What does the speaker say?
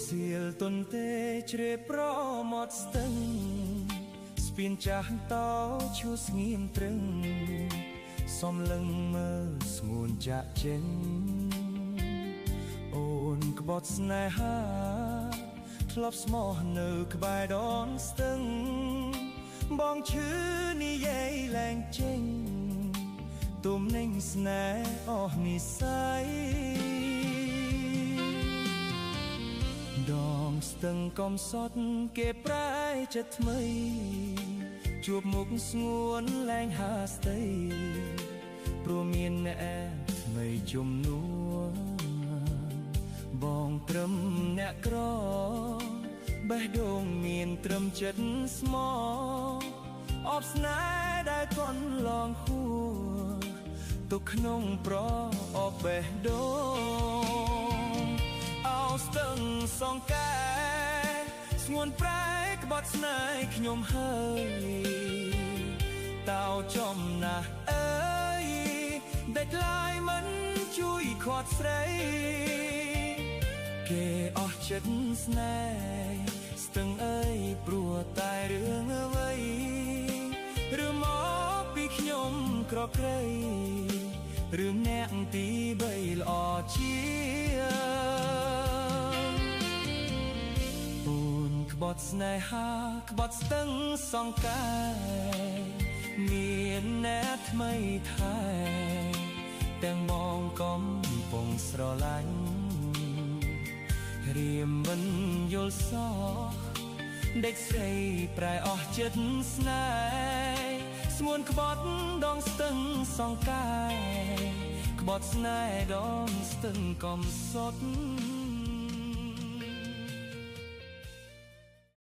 សៀលទុនទេជ្រេប្រមាត់ស្ទឹងស្ពានចាស់តោឈូស្ងៀមត្រឹងសំលឹងមើលស្ងួនចាក់ចេញអូនក្បត់ស្នេហាធ្លាប់ស្មោះនៅក្បែរដនស្ទឹងបងឈឺនិយាយលែងចេញទុំនឹងស្នេហ៍អស់និស័យដងស្ទឹងកំសត់គេប្រែចិត្តថ្មីជួបមុខស្ងួនលែងហាស្ដីព្រោះមានអ្នកថ្មីជំនួសបងត្រឹមអ្នកក្របេះដូងមានត្រឹមចិត្តស្មោះអបស្នេហ៍ដែលកន់ឡងហួរទុកក្នុងប្រអបបេះដូងអោស្ទឹងសងកែស្ងួនប្រែក្បត់ស្នេហ៍ខ្ញុំហើយតោចំណាស់អើយដេចឡាយមិនជួយខាត់ស្រីគេអស់ចិត្តស្នេហ៍ស្ទឹងអើយព្រោះតែរឿងអ្វីឬមកពីខ្ញុំក្រក្រៃរឿងអ្នកទី3ល្អជាអូនក្បត់ស្នេហាក្បត់ស្ទឹងសងកាយមានអ្នកថ្មីថែទាំងបងកំពុងស្រឡាញ់រៀមមិនយល់សោះដេកស្រីប្រែអស់ចិត្តស្នេហ៍ស្ងួនក្បត់ដងស្ទឹងសងកាយក្បត់ស្នេហ៍ដងស្ទឹងកំសត់